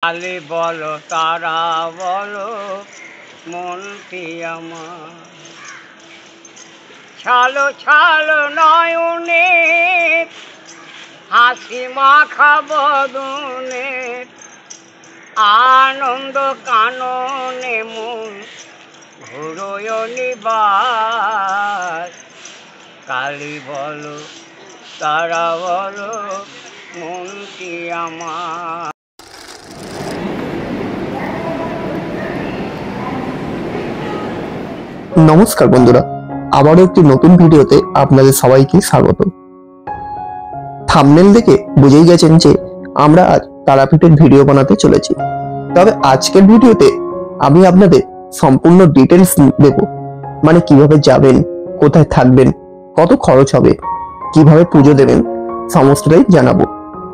খালি বলো তারা বলো মনটি আমার, ছালো ছালো নয়নে হাসি মাখা বদনে, আনন্দ কাননে মন ঘুরোয় নিবাস। কালি বলো তারা বলো মনটি আমার। নমস্কার বন্ধুরা, আবারও একটি নতুন ভিডিওতে আপনাদের সবাইকে স্বাগত। থাম্বনেল দেখে বুঝেই গেছেন যে আমরা আজ তারাপীঠের ভিডিও বানাতে চলেছি। তবে আজকের ভিডিওতে আমি আপনাদের সম্পূর্ণ ডিটেলস দেব, মানে কিভাবে যাবেন, কোথায় থাকবেন, কত খরচ হবে, কিভাবে পুজো দেবেন, সমস্তটাই জানাবো।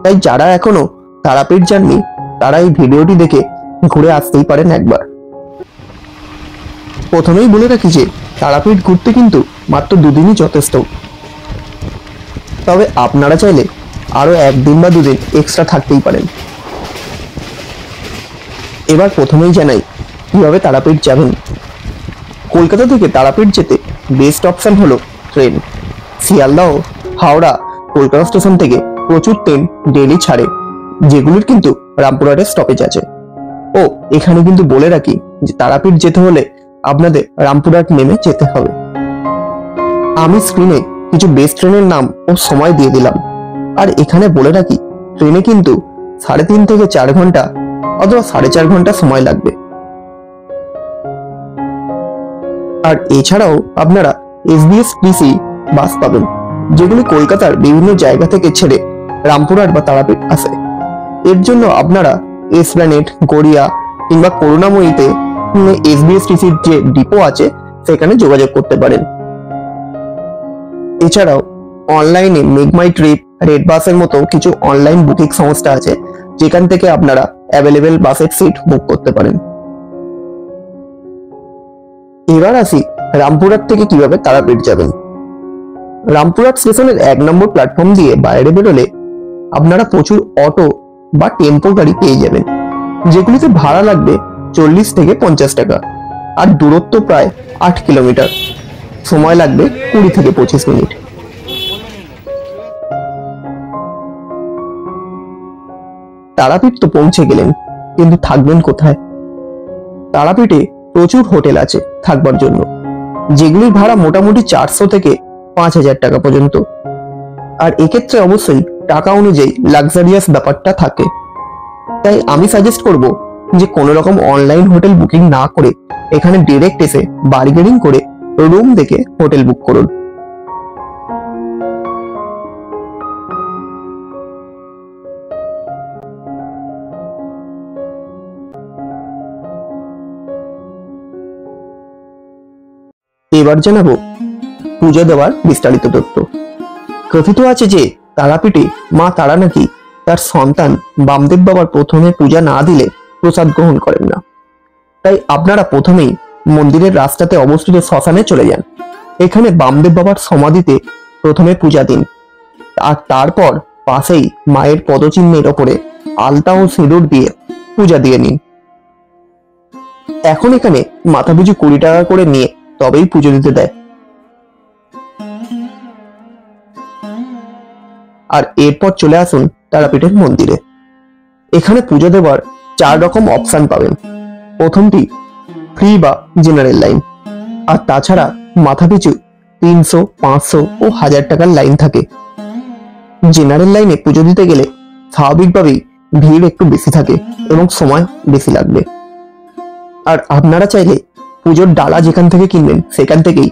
তাই যারা এখনো তারাপীঠ যাননি তারা এই ভিডিওটি দেখে ঘুরে আসতেই পারেন একবার। প্রথমেই বলে রাখি যে তারাপীঠ ঘুরতে কিন্তু মাত্র দুদিনই যথেষ্ট, তবে আপনারা চাইলে আরো একদিন বা দুদিন এক্সট্রা থাকতেই পারেন। এবার প্রথমেই জানাই কিভাবে তারাপীঠ যাবেন। কলকাতা থেকে তারাপীঠ যেতে বেস্ট অপশন হলো ট্রেন। শিয়ালদহ, হাওড়া, কলকাতা স্টেশন থেকে প্রচুর ট্রেন ডেইলি ছাড়ে, যেগুলির কিন্তু রামপুরহাটের স্টপেজ আছে। ও এখানে কিন্তু বলে রাখি যে তারাপীঠ যেতে হলে আপনাদের রামপুরহাট নেমে যেতে হবে। আমি স্ক্রিনে কিছু বেস্ট ট্রেনের নাম ও সময় দিয়ে দিলাম। আর এখানে বলে রাখি ট্রেনে কিন্তু 3.5 থেকে 4 ঘন্টা অথবা 4.5 ঘন্টা সময় লাগবে। আর এছাড়াও আপনারা SBSTC বাস পাবেন, যেগুলি কলকাতার বিভিন্ন জায়গা থেকে ছেড়ে রামপুরহাট বা তারাপীঠ আসে। এর জন্য আপনারা এসপ্ল্যানেড, গড়িয়া কিংবা করুণাময়ীতে SBSTCর যে ডিপো আছে সেখানে যোগাযোগ করতে পারেন। এছাড়াও অনলাইনে মেক মাই ট্রিপ, রেড বাসের মতো কিছু অনলাইন বুকিং সংস্থা আছে, যেখান থেকে আপনারা অ্যাভেলেবেল বাসের সিট বুক করতে পারেন। এবার আসি রামপুরহাট থেকে কিভাবে তারাপীঠ যাবেন। রামপুরহাট স্টেশনের 1 নম্বর প্ল্যাটফর্ম দিয়ে বাইরে বেরোলে আপনারা প্রচুর অটো বা টেম্পো গাড়ি পেয়ে যাবেন, যেগুলিতে ভাড়া লাগবে 40 থেকে 50 টাকা। আর দূরত্ব প্রায় 8 কিলোমিটার, সময় লাগবে 20 থেকে 25 মিনিট। তারাপীঠ তো পৌঁছে গেলেন, কিন্তু থাকবেন কোথায়? তারাপীঠে প্রচুর হোটেল আছে থাকবার জন্য, যেগুলির ভাড়া মোটামুটি 400 থেকে 5000 টাকা পর্যন্ত। আর এক্ষেত্রে অবশ্যই টাকা অনুযায়ী লাক্সারিয়াস ব্যাপারটা থাকে। তাই আমি সাজেস্ট করব যে কোনো রকম অনলাইন হোটেল বুকিং না করে এখানে ডিরেক্ট এসে বার্গেনিং করে রুম দেখে হোটেল বুক করুন। এবার জানাবো পুজো দেওয়ার বিস্তারিত তথ্য। কথিত আছে যে তারাপীঠে মা তারা নাকি তার সন্তান বামদেব বাবার প্রথমে পূজা না দিলে প্রসাদ গ্রহণ করেন না। তাই আপনারা প্রথমেই মন্দিরের রাস্তাতে অবস্থিত শ্মশানে চলে যান। এখানে বামদেব বাবার সমাধিতে প্রথমে পূজা দিন, আর তারপর পাশেই মায়ের পদচিহ্নের ওপরে আলতা ও সিঁদুর দিয়ে পূজা দিয়ে নিন। এখন এখানে মাথাপিছু 20 টাকা করে নিয়ে তবেই পুজো দিতে দেয়। আর এরপর চলে আসুন তারাপীঠের মন্দিরে। এখানে পুজো দেওয়ার 4 রকম অপশন পাবেন। প্রথমটি ফ্রি বা জেনারেল লাইন, আর তাছাড়া মাথাপিছু 300, 500 ও 1000 টাকার লাইন থাকে। জেনারেল লাইনে পুজো দিতে গেলে স্বাভাবিকভাবেই ভিড় একটু বেশি থাকে এবং সময় বেশি লাগবে। আর আপনারা চাইলে পুজোর ডালা যেখান থেকে কিনবেন সেখান থেকেই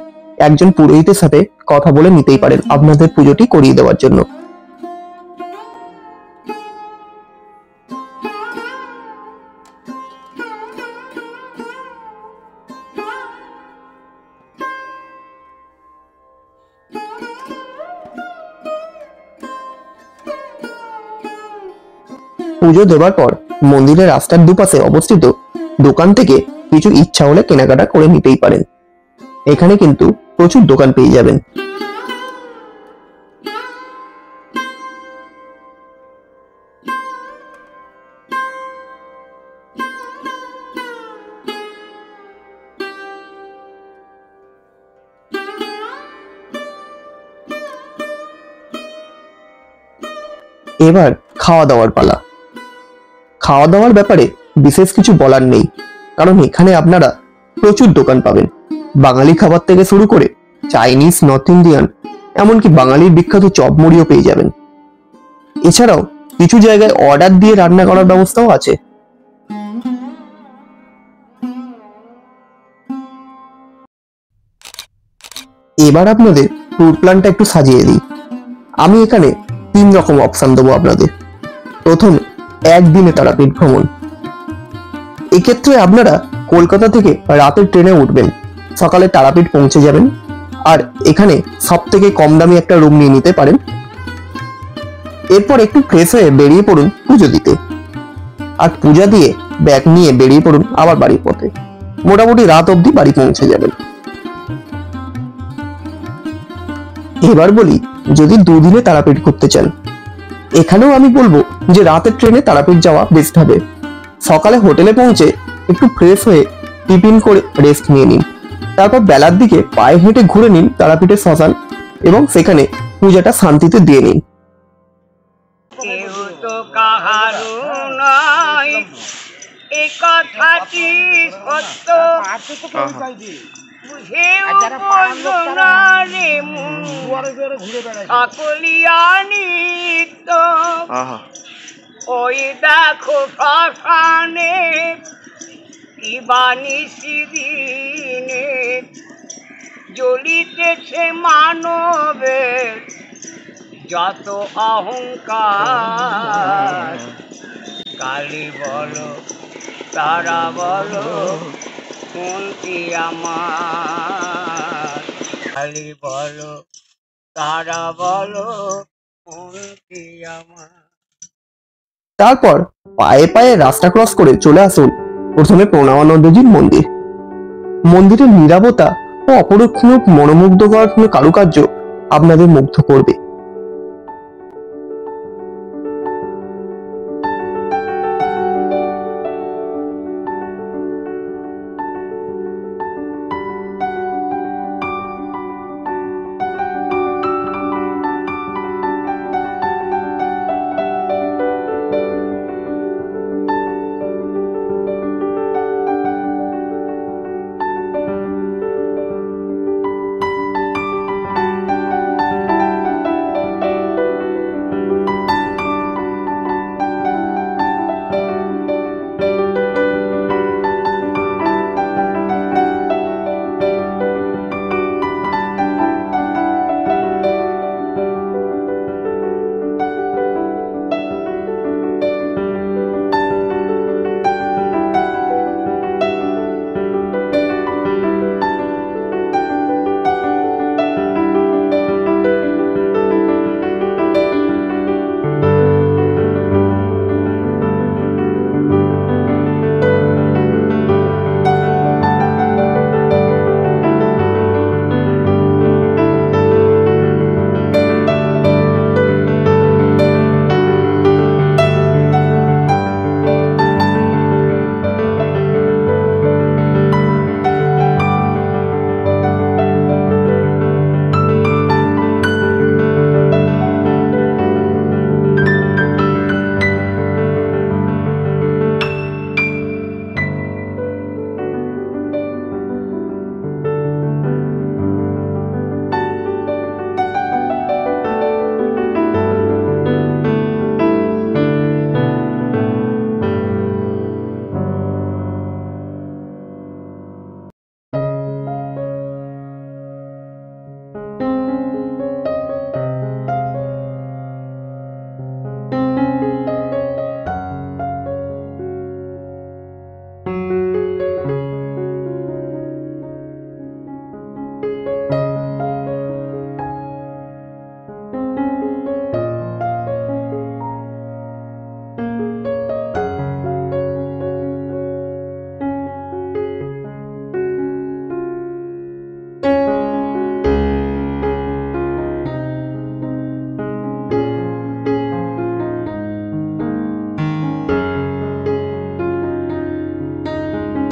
একজন পুরোহিতের সাথে কথা বলে নিতেই পারেন আপনাদের পুজোটি করিয়ে দেওয়ার জন্য। পুজো দেওয়ার পর মন্দিরের রাস্তার দুপাশে অবস্থিত দোকান থেকে কিছু ইচ্ছা হলে কেনাকাটা করে নিতেই পারেন। এখানে কিন্তু প্রচুর দোকান পেয়ে যাবেন। এবার খাওয়া দাওয়ার পালা। খাওয়া দাওয়ার ব্যাপারে বিশেষ কিছু বলার নেই, কারণ এখানে আপনারা প্রচুর দোকান পাবেন। বাঙালি খাবার থেকে শুরু করে চাইনিজ, নর্থ ইন্ডিয়ান, এমনকি বাঙালির বিখ্যাত চপ মুড়িও পেয়ে যাবেন। এছাড়াও কিছু জায়গায় অর্ডার দিয়ে রান্না করার ব্যবস্থাও আছে। এবার আপনাদের ট্যুর প্ল্যানটা একটু সাজিয়ে দিই। আমি এখানে 3 রকম অপশন দেবো আপনাদের। প্রথম, একদিনে তারাপীঠ ভ্রমণ। এক্ষেত্রে আপনারা কলকাতা থেকে রাতের ট্রেনে উঠবেন, সকালে তারাপীঠ পৌঁছে যাবেন, আর এখানে সব থেকে কম দামি একটা রুম নিয়ে নিতে পারেন। এরপর একটু ফ্রেশ হয়ে বেরিয়ে পড়ুন পুজো দিতে, আর পূজা দিয়ে ব্যাগ নিয়ে বেরিয়ে পড়ুন আবার বাড়ির পথে। মোটামুটি রাত অবধি বাড়ি পৌঁছে যাবেন। এবার বলি, যদি 2 দিনে তারাপীঠ ঘুরতে চান, এখানেও আমি বলবো যে রাতের ট্রেনে তারাপীঠ যাওয়া বেস্ট হবে। সকালে হোটেলে পৌঁছে একটু ফ্রেশ হয়ে টিফিন করে রেস্ট নিয়ে নিন, তারপর বেলার দিকে পায়ে হেঁটে ঘুরে নিন তারাপীঠের শ্মশান, এবং সেখানে পূজাটা শান্তিতে দিয়ে নিন। কেউ তো কাহারও নাই, এ কথাটি সত্য, বুঝেও বলল না রে মন, সকলিয়া নিত্য। ওই দেখো শ্মশানে কি বানিসি দিনে, জ্বলিতেছে মানবের যত অহংকার। কালী বলো তারা বলো মনটি আমার, কালী বলো তারা বলো মনটি আমার। তারপর পায়ে পায়ে রাস্তা ক্রস করে চলে আসুন প্রথমে প্রণবানন্দজির মন্দির। মন্দিরের নীরবতা ও অপরূপ মনোমুগ্ধকর কারুকার্য আপনাদের মুগ্ধ করবে।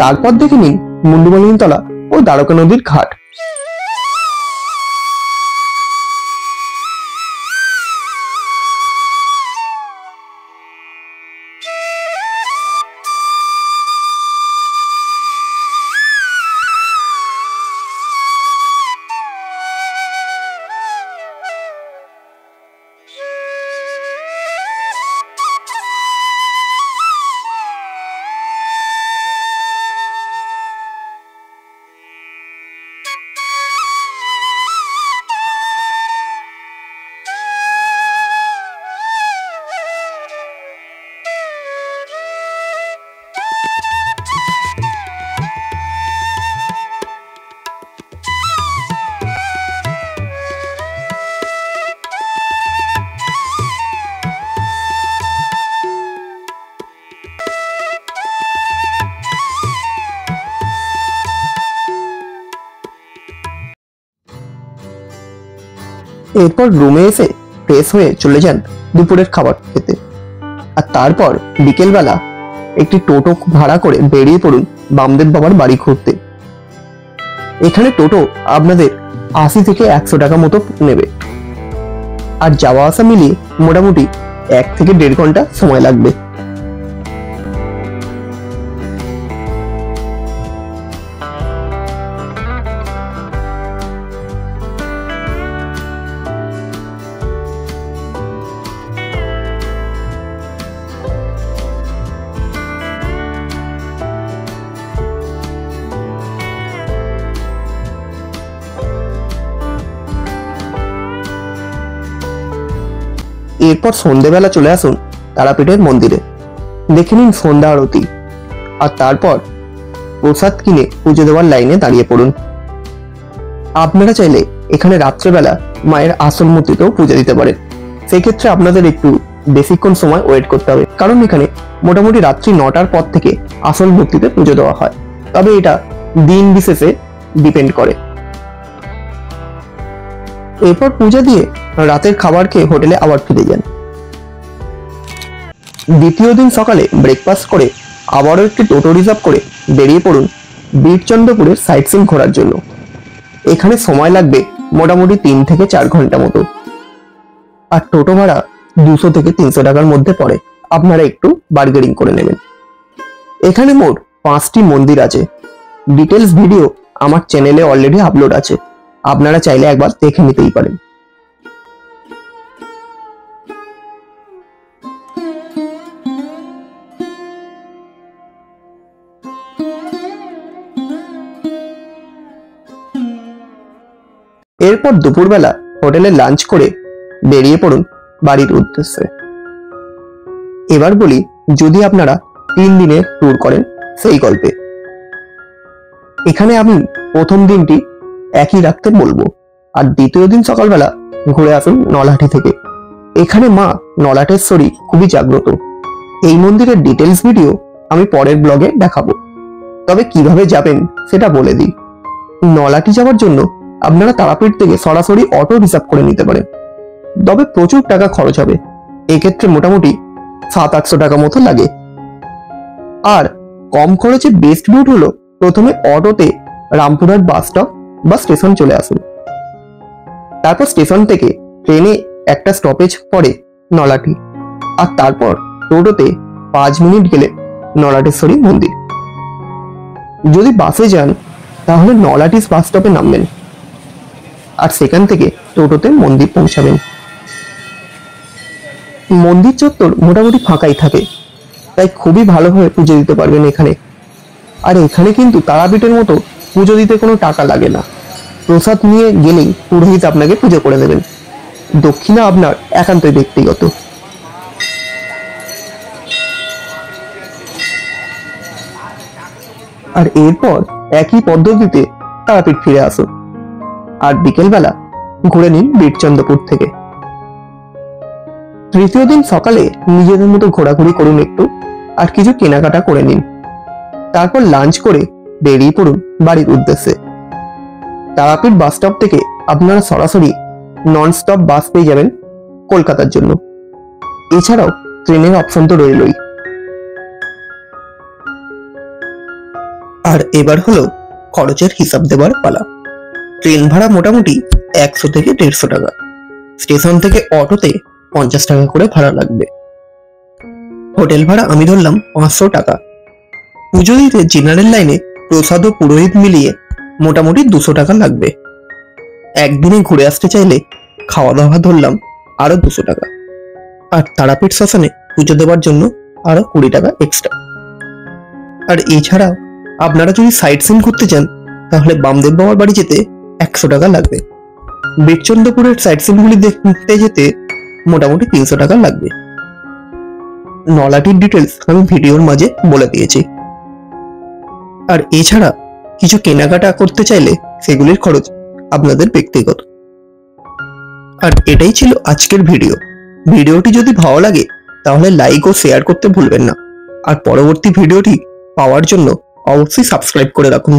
তারপর দেখে নিন মুন্ডুমালিনীতলা ও দ্বারকা নদীর ঘাট। এরপর রুমে এসে ফ্রেশ হয়ে চলে যান দুপুরের খাবার খেতে। আর তারপর বিকেলবেলা একটি টোটো ভাড়া করে বেরিয়ে পড়ুন বামদেব বাবার বাড়ি ঘুরতে। এখানে টোটো আপনাদের 80 থেকে 100 টাকা মতো নেবে, আর যাওয়া আসা মিলিয়ে মোটামুটি 1 থেকে 1.5 ঘন্টা সময় লাগবে। এরপর সন্ধ্যেবেলা চলে আসুন তারাপীঠের মন্দিরে, দেখে নিন সন্ধ্যা আরতি, আর তারপর প্রসাদ কিনে পুজো দেওয়ার লাইনে দাঁড়িয়ে পড়ুন। আপনারা চাইলে এখানে রাত্রেবেলা মায়ের আসল মূর্তিতেও পুজো দিতে পারেন। সেই ক্ষেত্রে আপনাদের একটু বেশিক্ষণ সময় ওয়েট করতে হবে, কারণ এখানে মোটামুটি রাত্রি 9টার পর থেকে আসল মূর্তিতে পুজো দেওয়া হয়। তবে এটা দিন বিশেষে ডিপেন্ড করে। এরপর পূজা দিয়ে রাতের খাবার খেয়ে হোটেলে আবার ফিরে যান। দ্বিতীয় দিন সকালে ব্রেকফাস্ট করে আবারও একটি টোটো রিজার্ভ করে বেরিয়ে পড়ুন বীরচন্দ্রপুরের সাইট সিন ঘোরার জন্য। এখানে সময় লাগবে মোটামুটি 3 থেকে 4 ঘন্টা মতো, আর টোটো ভাড়া 200 থেকে 300 টাকার মধ্যে পড়ে। আপনারা একটু বার্গেনিং করে নেবেন। এখানে মোট 5টি মন্দির আছে। ডিটেলস ভিডিও আমার চ্যানেলে অলরেডি আপলোড আছে, আপনারা চাইলে একবার দেখে নিতেই পারেন। এরপর দুপুরবেলা হোটেলে লাঞ্চ করে বেরিয়ে পড়ুন বাড়ির উদ্দেশ্যে। এবার বলি, যদি আপনারা 3 দিনের ট্যুর করেন সেই গল্পে। এখানে আমি প্রথম দিনটি একই রাখতে বলবো, আর দ্বিতীয় দিন সকালবেলা ঘুরে আসুন নলহাটি থেকে। এখানে মা নলাটেশ্বরী খুবই জাগ্রত। এই মন্দিরের ডিটেলস ভিডিও আমি পরের ব্লগে দেখাবো। তবে কিভাবে যাবেন সেটা বলে দিই। নলাটি যাওয়ার জন্য আপনারা তারাপীঠ থেকে সরাসরি অটো রিজার্ভ করে নিতে পারেন, তবে প্রচুর টাকা খরচ হবে। এক্ষেত্রে মোটামুটি 700-800 টাকা মতো লাগে। আর কম খরচে বেস্ট রুট হলো প্রথমে অটোতে রামপুরহাট বাস স্টপ বা স্টেশন চলে আসুন। তারপর স্টেশন থেকে ট্রেনে একটা স্টপেজ পড়ে নলাটি, আর তারপর টোটোতে 5 মিনিট গেলে নলাটেশ্বরী মন্দির। যদি বাসে যান তাহলে নলাটি বাস স্টপে নামবেন, আর সেখান থেকে টোটোতে মন্দির পৌঁছাবেন। মন্দির চত্বর মোটামুটি ফাঁকাই থাকে, তাই খুবই ভালোভাবে পুজো দিতে পারবেন এখানে। আর এখানে কিন্তু তারাপীঠের মতো পুজো দিতে কোনো টাকা লাগে না। প্রসাদ নিয়ে গেলেই পুরোহিত আপনাকে পুজো করে দেবেন। দক্ষিণা আপনার একান্তই ব্যক্তিগত। আর এরপর একই পদ্ধতিতে তারাপীঠ ফিরে আসুন, আর বিকেলবেলা ঘুরে নিন বীরচন্দ্রপুর থেকে। তৃতীয় দিন সকালে নিজেদের মতো ঘোরাঘুরি করুন একটু, আর কিছু কেনাকাটা করে নিন। তারপর লাঞ্চ করে বেরিয়ে পড়ুন বাড়ির উদ্দেশ্যে। তারাপীঠ বাস স্টপ থেকে আপনারা সরাসরি নন স্টপ বাস পেয়ে যাবেন কলকাতার জন্য। এছাড়াও ট্রেনের অপশন তো রইলই। আর এবার হলো খরচের হিসাব দেবার পালা। ট্রেন ভাড়া মোটামুটি 100 থেকে 150 টাকা। স্টেশন থেকে অটোতে 50 টাকা করে ভাড়া লাগবে। হোটেল ভাড়া আমি ধরলাম 500 টাকা। পুজো দিতে জেনারেল লাইনে প্রসাদ ও পুরোহিত মিলিয়ে মোটামুটি 200 টাকা লাগবে। একদিনে ঘুরে আসতে চাইলে খাওয়া দাওয়া ধরলাম আরো 200 টাকা। আর তারাপীঠ শ্মশানে পুজো দেওয়ার জন্য আরো 20 টাকা এক্সট্রা। আর এছাড়াও আপনারা যদি সাইট সিন করতে চান তাহলে বামদেব বাবার বাড়ি যেতে 100 টাকা লাগবে। বীরচন্দ্রপুরের সাইট সিনগুলি দেখতে যেতে মোটামুটি 300 টাকা লাগবে। নলাটির ডিটেলস আমি ভিডিওর মাঝে বলে দিয়েছি। আর এছাড়া কিছু কেনাকাটা করতে চাইলে সেগুলির খরচ আপনাদের ব্যক্তিগত। আর এটাই ছিল আজকের ভিডিও। ভিডিওটি যদি ভালো লাগে তাহলে লাইক ও শেয়ার করতে ভুলবেন না। আর পরবর্তী ভিডিওটি পাওয়ার জন্য অবশ্যই সাবস্ক্রাইব করে রাখুন।